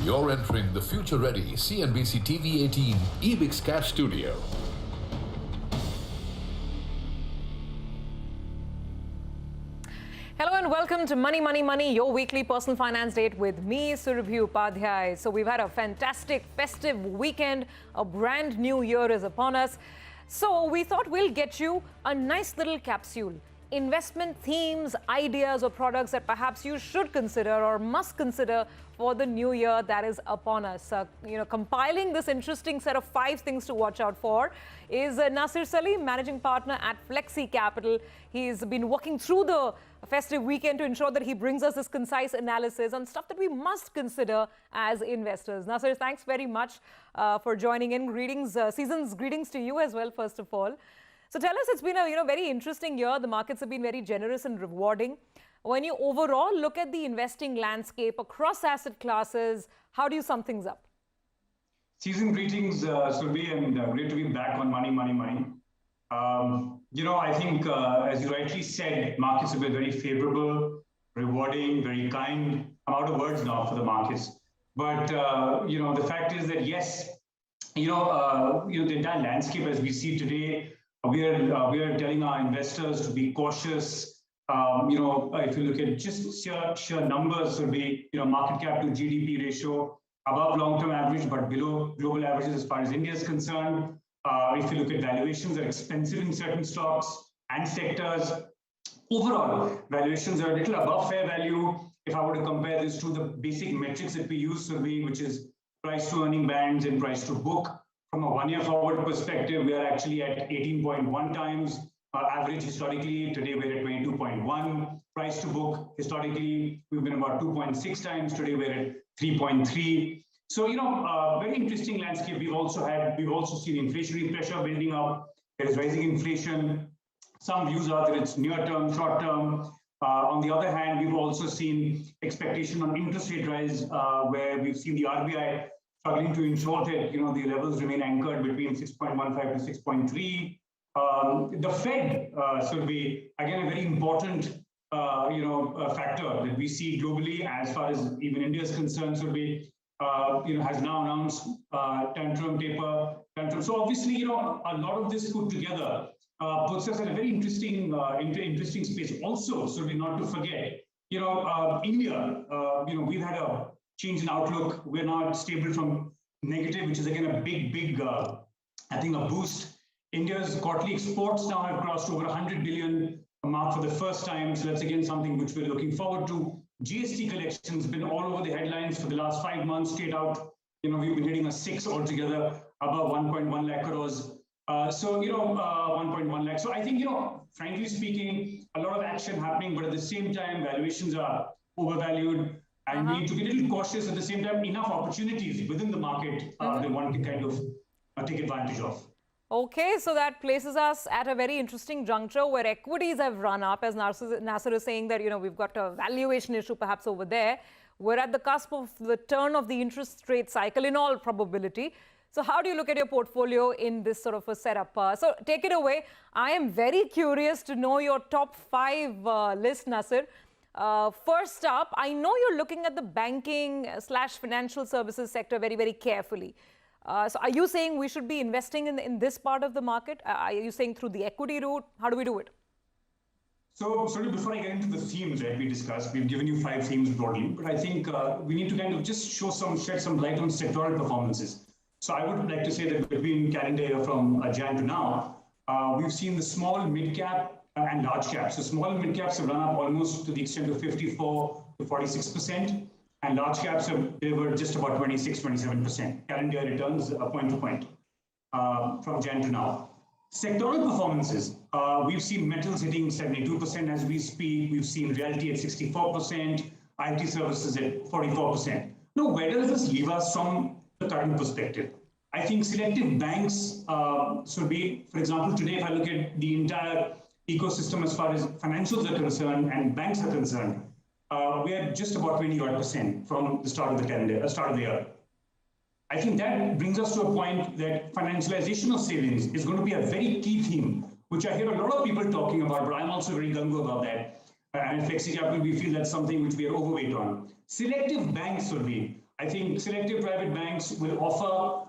You're entering the future-ready CNBC TV18 EBIX Cash Studio. Hello and welcome to Money, Money, Money, your weekly personal finance date with me, Surabhi Upadhyay. So we've had a fantastic festive weekend. A brand new year is upon us. So we thought we'll get you a nice little capsule. Investment themes, ideas or products that perhaps you should consider or must consider for the new year that is upon us. Compiling this interesting set of 5 things to watch out for is Nasir Salim, managing partner at Flexi Capital. He's been working through the festive weekend to ensure that he brings us this concise analysis on stuff that we must consider as investors. Nasir, thanks very much for joining in. Greetings, season's greetings to you as well, first of all. So tell us, it's been a very interesting year. The markets have been very generous and rewarding. When you overall look at the investing landscape across asset classes, how do you sum things up? Season greetings, Surabhi, and great to be back on Money, Money, Money. I think, as you rightly said, markets have been very favorable, rewarding, very kind. I'm out of words now for the markets. But, the fact is that, yes, the entire landscape as we see today, we are telling our investors to be cautious. If you look at just sheer numbers, will be market cap to GDP ratio above long-term average, but below global averages as far as India is concerned. If you look at valuations, are expensive in certain stocks and sectors. Overall, valuations are a little above fair value. If I were to compare this to the basic metrics that we use, which is price to earning bands and price to book. From a 1-year forward perspective, we are actually at 18.1 times average historically. Today, we're at 22.1. Price to book, historically, we've been about 2.6 times. Today, we're at 3.3. So, very interesting landscape. We've also seen inflationary pressure building up. There is rising inflation. Some views are that it's near term, short term. On the other hand, we've also seen expectation on interest rate rise, where we've seen the RBI struggling to ensure that the levels remain anchored between 6.15 to 6.3. The Fed should be again a very important factor that we see globally as far as even India is concerned. Should be has now announced taper tantrum. So obviously a lot of this put together puts us in a very interesting space. Also, so we not to forget India. We've had a change in outlook. We're now stable from negative, which is again a big I think a boost. India's quarterly exports now have crossed over 100 billion mark for the first time. So that's again something which we're looking forward to. GST collections been all over the headlines for the last 5 months, straight out. We've been hitting a 6 altogether, above 1.1 lakh crores. 1.1 lakh. So I think, frankly speaking, a lot of action happening, but at the same time, valuations are overvalued. And we need to be a little cautious. At the same time, enough opportunities within the market that one can kind of take advantage of. Okay, so that places us at a very interesting juncture where equities have run up, as Nasir is saying that, we've got a valuation issue perhaps over there. We're at the cusp of the turn of the interest rate cycle in all probability. So how do you look at your portfolio in this sort of a setup? So take it away. I am very curious to know your top 5 list, Nasir. First up, I know you're looking at the banking / financial services sector very carefully. So are you saying we should be investing in this part of the market? Are you saying through the equity route? How do we do it? So, sorry, before I get into the themes that we discussed, we've given you 5 themes broadly, but I think we need to kind of just shed some light on sectoral performances. So I would like to say that between calendar year from Jan to now, we've seen the small, mid-cap and large caps. So small and mid-caps have run up almost to the extent of 54 to 46%, and large caps have delivered just about 26-27% calendar year returns point to point from Jan to now. Sectoral performances, we've seen metals hitting 72% as we speak. We've seen realty at 64%, IT services at 44%. Now, where does this leave us from the current perspective? I think selective banks should be, for example, today, if I look at the entire ecosystem as far as financials are concerned and banks are concerned, we are just about 20% from the start of the year. I think that brings us to a point that financialization of savings is going to be a very key theme, which I hear a lot of people talking about, but I'm also very gung-ho about that. And at Flexi Capital, we feel that's something which we are overweight on. Selective banks will be I think selective private banks will offer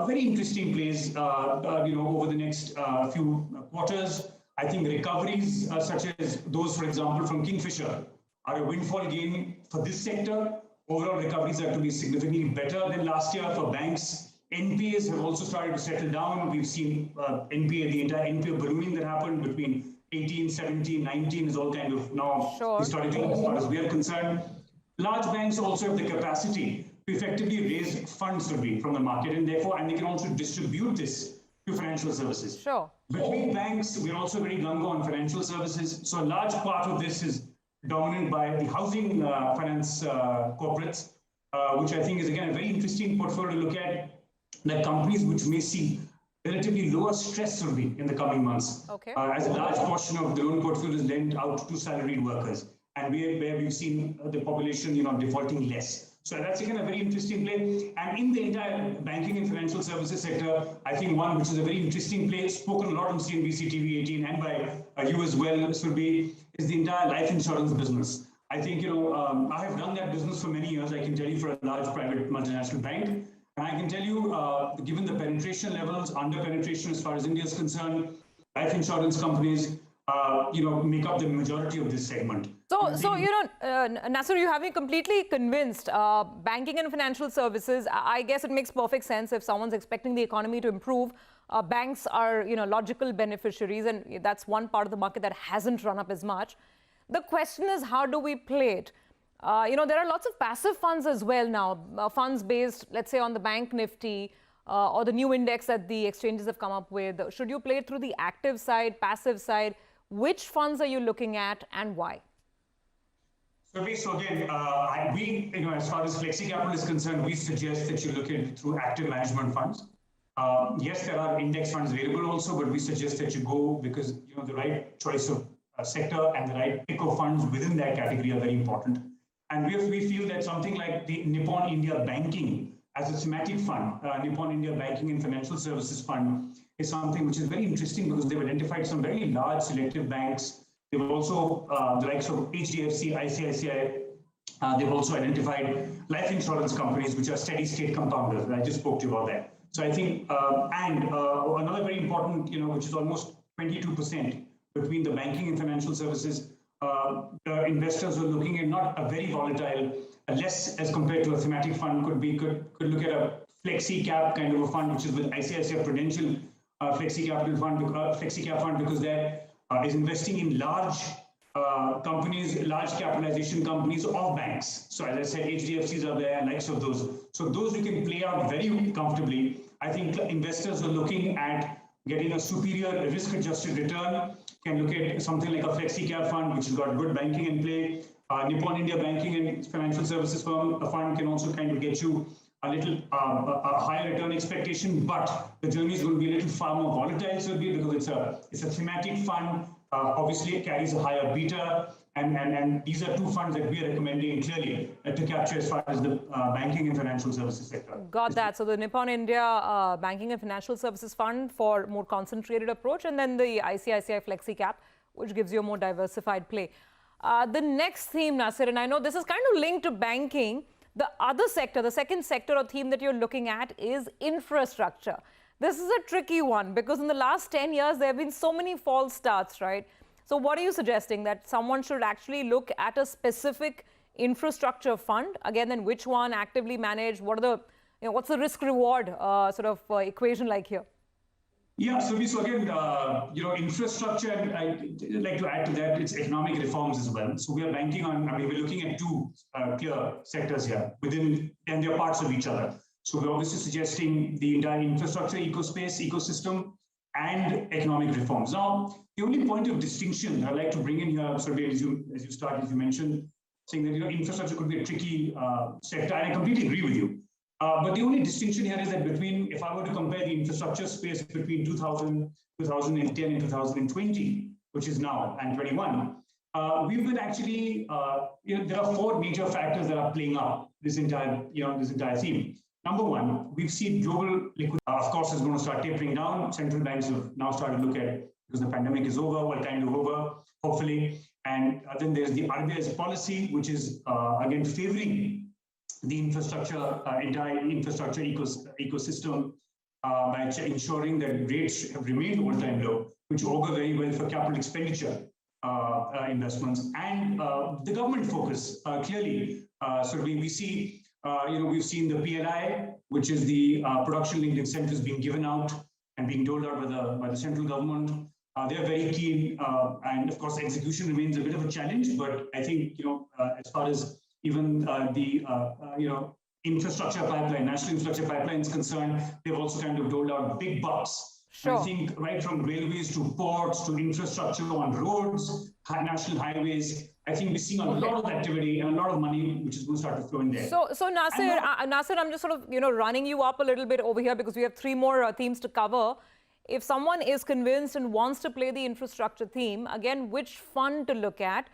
very interesting plays, over the next few quarters. I think recoveries such as those, for example, from Kingfisher are a windfall gain for this sector. Overall recoveries are to be significantly better than last year for banks. NPAs have also started to settle down. We've seen NPA, the entire NPA ballooning that happened between 18, 17, 19 is all kind of now historically, as far as we are concerned. Large banks also have the capacity to effectively raise funds from the market, and therefore, and they can also distribute this to financial services. Sure. Between banks, we're also very gung-ho on financial services. So a large part of this is dominant by the housing finance corporates, which I think is, again, a very interesting portfolio to look at. That companies which may see relatively lower stress in the coming months, as a large portion of the loan portfolio is lent out to salaried workers, and where we've seen the population, defaulting less. So that's again a very interesting play. And in the entire banking and financial services sector, I think one which is a very interesting play, spoken a lot on CNBC TV 18 and by you as well, Surbhi, is the entire life insurance business. I think, I have done that business for many years, I can tell you, for a large private multinational bank. And I can tell you, given the penetration levels, under-penetration as far as India is concerned, life insurance companies, make up the majority of this segment. So Nasser, you have me completely convinced. Banking and financial services, I guess it makes perfect sense if someone's expecting the economy to improve. Banks are, logical beneficiaries, and that's one part of the market that hasn't run up as much. The question is, how do we play it? There are lots of passive funds as well now, funds based, let's say, on the bank Nifty or the new index that the exchanges have come up with. Should you play it through the active side, passive side? Which funds are you looking at and why? So again, as far as Flexi Capital is concerned, we suggest that you look at it through active management funds. Yes, there are index funds available also, but we suggest that you go because the right choice of sector and the right pick of funds within that category are very important. And we feel that something like the Nippon India Banking as a thematic fund, Nippon India Banking and Financial Services Fund, is something which is very interesting because they've identified some very large selective banks. They've also, the likes of HDFC, ICICI, they've also identified life insurance companies which are steady state compounders. I just spoke to you about that. So I think, another very important, which is almost 22% between the banking and financial services, investors who are looking at not a very volatile, less as compared to a thematic fund could look at a flexi cap kind of a fund, which is with ICICI Prudential Flexi Capital Fund, Flexi Cap Fund, because that is investing in large companies, large capitalization companies of banks. So as I said, HDFCs are there, likes of those. So those you can play out very comfortably. I think investors are looking at getting a superior risk-adjusted return can look at something like a Flexi Cap Fund, which has got good banking in play. Nippon India Banking and Financial Services Fund can also kind of get you a little a higher return expectation, but the journey is going to be a little far more volatile, because it's a thematic fund. Obviously, it carries a higher beta, and these are two funds that we are recommending clearly to capture as far as the banking and financial services sector. Got that. So the Nippon India Banking and Financial Services Fund for more concentrated approach, and then the ICICI Flexi Cap, which gives you a more diversified play. The next theme, Nasser, and I know this is kind of linked to banking. The other sector, the second sector or theme that you're looking at is infrastructure. This is a tricky one because in the last 10 years, there have been so many false starts, right? So what are you suggesting? That someone should actually look at a specific infrastructure fund? Again, then which one actively managed? What are the, what's the risk reward equation like here? Yeah, so again, infrastructure, I'd like to add to that, it's economic reforms as well. So we are banking on, we're looking at two clear sectors here within, and they're parts of each other. So we're obviously suggesting the entire infrastructure ecosystem and economic reforms. Now, the only point of distinction I'd like to bring in here, Surbhi, as you mentioned, saying that infrastructure could be a tricky sector, and I completely agree with you. But the only distinction here is that between, if I were to compare the infrastructure space between 2010 and 2020, which is now, and 21, we've been actually, there are four major factors that are playing out this entire theme. Number one, we've seen global liquidity, of course, is going to start tapering down. Central banks have now started to look at it because the pandemic is over, well, kind of over, hopefully. And then there's the RBI's policy, which is, again, favoring the entire infrastructure ecosystem by ensuring that rates have remained all-time low, which augur very well for capital expenditure investments, and the government focus clearly. So we see, we've seen the PLI, which is the production-linked incentives being given out and being doled out by the central government. They're very keen, and of course, execution remains a bit of a challenge. But I think as far as even the infrastructure pipeline, national infrastructure pipeline is concerned, they've also kind of doled out big bucks. Sure. I think right from railways to ports to infrastructure on roads, national highways, I think we're seeing a lot of activity and a lot of money which is going to start to flow in there. So Nasir, I'm just sort of running you up a little bit over here because we have 3 more themes to cover. If someone is convinced and wants to play the infrastructure theme, again, which fund to look at?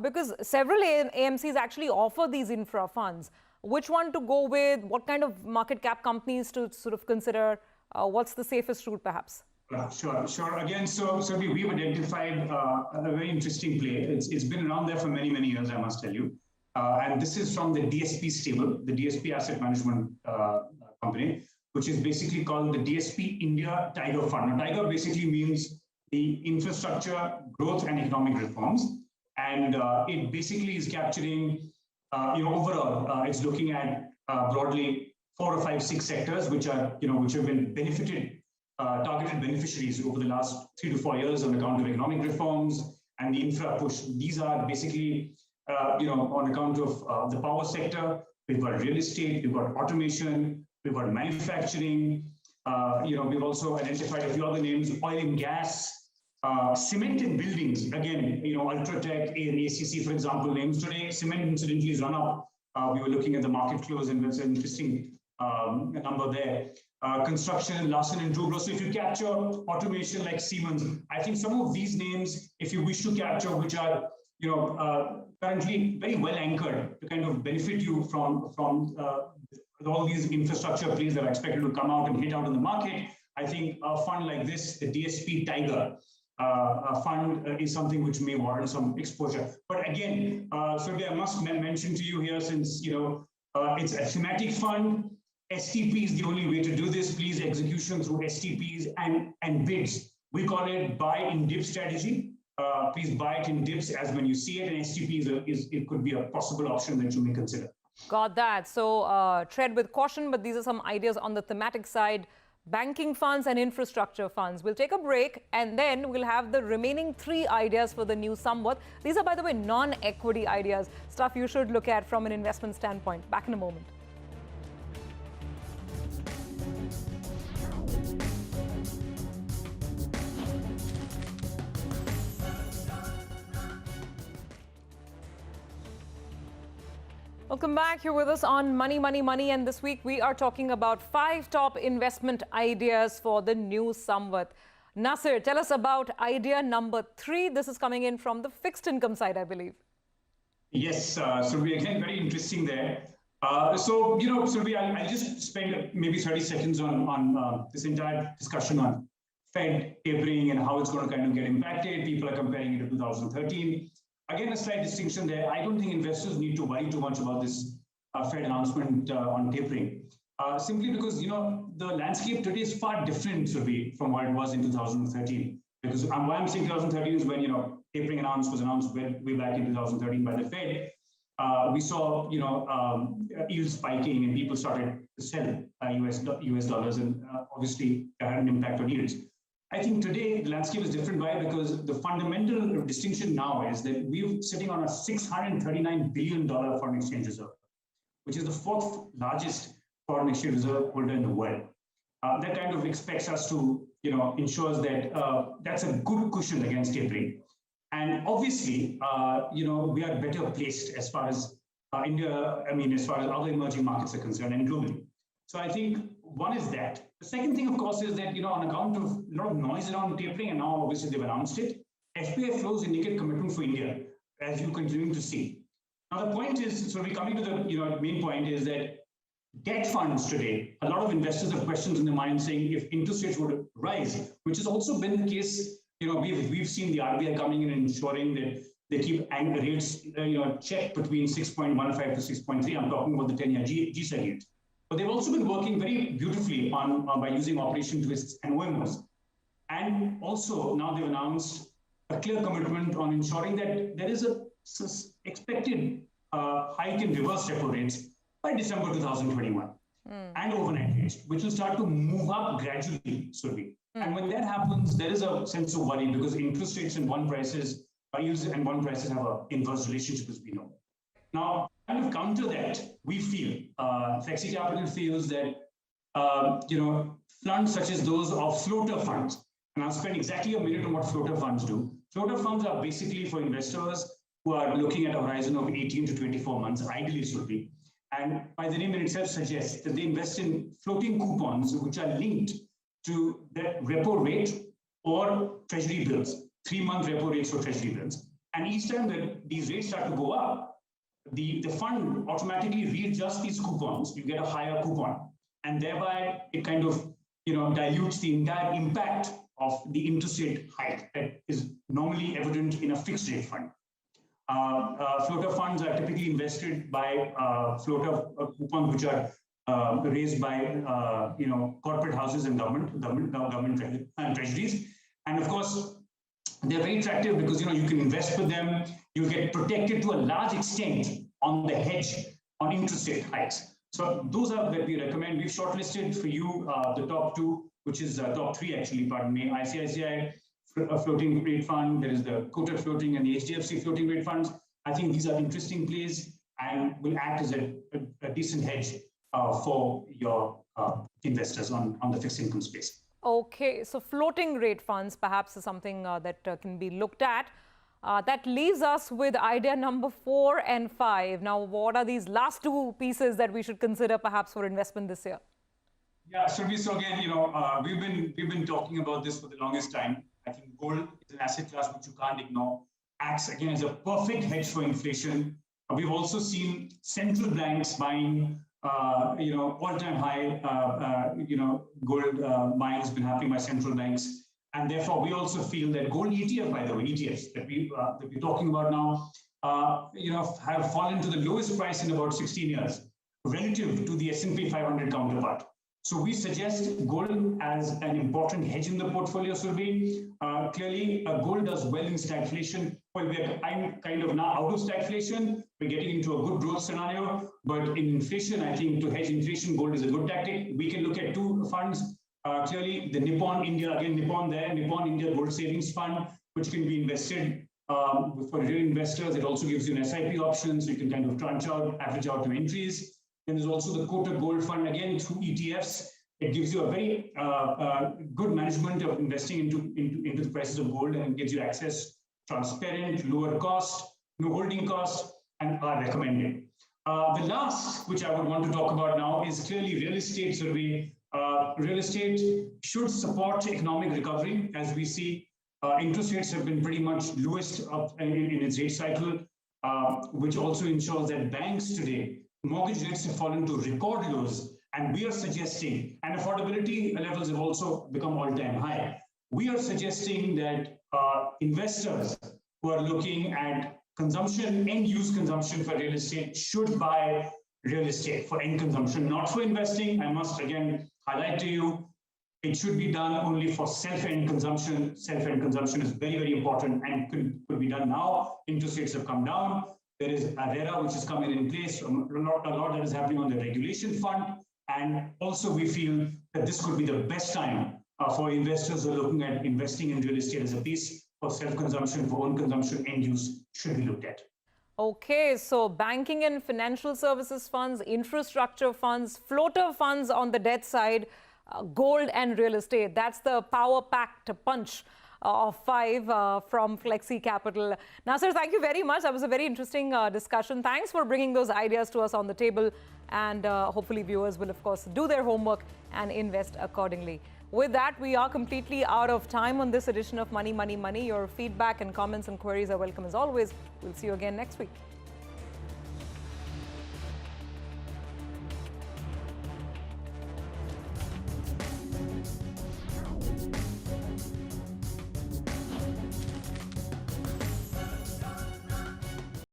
Because several AMCs actually offer these infra funds. Which one to go with? What kind of market cap companies to sort of consider? What's the safest route, perhaps? Sure. Again, so we've identified a very interesting play. It's been around there for many, many years, I must tell you. And this is from the DSP stable, the DSP Asset Management Company, which is basically called the DSP India Tiger Fund. Now, Tiger basically means the infrastructure, growth, and economic reforms. And it basically is capturing, overall, it's looking at broadly 4 or 5, 6 sectors, which have been targeted beneficiaries over the last 3 to 4 years on account of economic reforms and the infra push. These are basically, on account of the power sector. We've got real estate, we've got automation, we've got manufacturing. We've also identified a few other names: oil and gas, cement and buildings. Again, Ultratech and ACC, for example, names today. Cement incidentally is run up. We were looking at the market close, and there's an interesting number there. Construction, Larsen and Toubro. So if you capture automation like Siemens, I think some of these names, if you wish to capture, which are currently very well anchored to kind of benefit you from all these infrastructure plays that are expected to come out and hit out in the market, I think a fund like this, the DSP Tiger fund, is something which may warrant some exposure. But again, Surabhi, I must mention to you here, since it's a thematic fund. STP is the only way to do this. Please, execution through STPs and bids. We call it buy in dip strategy. Please buy it in dips as when you see it, and STP it could be a possible option that you may consider. Got that. So tread with caution, but these are some ideas on the thematic side. Banking funds and infrastructure funds. We'll take a break and then we'll have the remaining 3 ideas for the new Samvat. These are, by the way, non-equity ideas, stuff you should look at from an investment standpoint. Back in a moment. Welcome back. You're with us on Money, Money, Money. And this week we are talking about 5 top investment ideas for the new Samvat. Nasir, tell us about idea number 3. This is coming in from the fixed income side, I believe. Yes. So we again, very interesting there. So I'll just spend maybe 30 seconds on this entire discussion on Fed tapering and how it's going to kind of get impacted. People are comparing it to 2013. Again, a slight distinction there. I don't think investors need to worry too much about this Fed announcement on tapering, simply because the landscape today is far different, Surabhi, from what it was in 2013. Because why I'm saying 2013 is when tapering was announced way back in 2013 by the Fed. We saw yields spiking and people started to sell US dollars, and obviously that had an impact on yields. I think today the landscape is different. Why? Because the fundamental distinction now is that we're sitting on a $639 billion foreign exchange reserve, which is the 4th largest foreign exchange reserve holder in the world. That kind of expects us to, ensures that that's a good cushion against tapering. And obviously, we are better placed as far as India, as far as other emerging markets are concerned, and globally. So I think one is that. The second thing, of course, is that, on account of a lot of noise around tapering, and now obviously they've announced it, FPI flows indicate commitment for India, as you're continuing to see. Now, the point is, so we're coming to the main point, is that debt funds today, a lot of investors have questions in their mind saying if interest rates would rise, which has also been the case. We've seen the RBI coming in and ensuring that They keep rates checked between 6.15 to 6.3. I'm talking about the 10-year G-Sec yield. But they've also been working very beautifully on by using operation twists and OMOs. And also now they've announced a clear commitment on ensuring that there is a expected hike in reverse repo rates by December 2021 and overnight rates, which will start to move up gradually, Surabhi. And when that happens, there is a sense of worry because interest rates and bond prices, yields and bond prices have an inverse relationship, as we know. Now, kind of counter that, we feel, Flexi Capital feels that, funds such as those of floater funds, and I'll spend exactly a minute on what floater funds do. Floater funds are basically for investors who are looking at a horizon of 18 to 24 months, ideally should be. And by the name in itself suggests that they invest in floating coupons, which are linked to the repo rate or treasury bills, 3-month repo rates for treasury bills. And each time that these rates start to go up, the fund automatically readjusts these coupons. You get a higher coupon. And thereby it kind of dilutes the entire impact of the interest rate hike that is normally evident in a fixed rate fund. Floater funds are typically invested by floater coupons which are raised by corporate houses and government treasuries. And of course, they're very attractive because you can invest with them. You get protected to a large extent on the hedge on interest rate hikes. So those are that we recommend. We've shortlisted for you the top two, which is top three actually, pardon me, ICICI floating rate fund, there is the Kotak floating and the HDFC floating rate funds. I think these are interesting plays and will act as a decent hedge for your investors on the fixed income space. Okay, so floating rate funds perhaps is something that can be looked at. That leaves us with idea number 4 and 5. Now, what are these last two pieces that we should consider perhaps for investment this year? Yeah, so again, we've been talking about this for the longest time. I think gold is an asset class which you can't ignore. Acts again as a perfect hedge for inflation. We've also seen central banks buying, all-time high, gold buying has been happening by central banks. And therefore, we also feel that gold ETF, by the way, ETFs that we're talking about now, have fallen to the lowest price in about 16 years relative to the S&P 500 counterpart. So we suggest gold as an important hedge in the portfolio, Surabhi. Clearly, gold does well in stagflation. Well, we're kind of now out of stagflation. We're getting into a good growth scenario. But in inflation, I think to hedge inflation, gold is a good tactic. We can look at two funds. Clearly, the Nippon India Gold Savings Fund, which can be invested for real investors. It also gives you an SIP option, so you can kind of average out your entries. Then there's also the Kotak Gold Fund, again, through ETFs. It gives you a very good management of investing into the prices of gold and gives you access, transparent, lower cost, no holding cost, and are recommended. The last, which I would want to talk about now, is clearly real estate survey. Real estate should support economic recovery. As we see, interest rates have been pretty much lowest in its rate cycle, which also ensures that banks today, mortgage rates have fallen to record lows, and we are suggesting, and affordability levels have also become all-time high. We are suggesting that investors who are looking at consumption, end-use consumption for real estate should buy real estate for end consumption, not for investing. I must again highlight to you, it should be done only for self-end consumption. Self-end consumption is very, very important and could be done now. Interest rates have come down. There is ARERA, which is coming in place, a lot that is happening on the regulation front. And also we feel that this could be the best time for investors who are looking at investing in real estate as a piece for self-consumption, for own consumption, end use should be looked at. Okay, so banking and financial services funds, infrastructure funds, floater funds on the debt side, gold and real estate. That's the power-packed punch of 5 from Flexi Capital. Nasser, thank you very much. That was a very interesting discussion. Thanks for bringing those ideas to us on the table. And hopefully viewers will, of course, do their homework and invest accordingly. With that, we are completely out of time on this edition of Money, Money, Money. Your feedback and comments and queries are welcome as always. We'll see you again next week.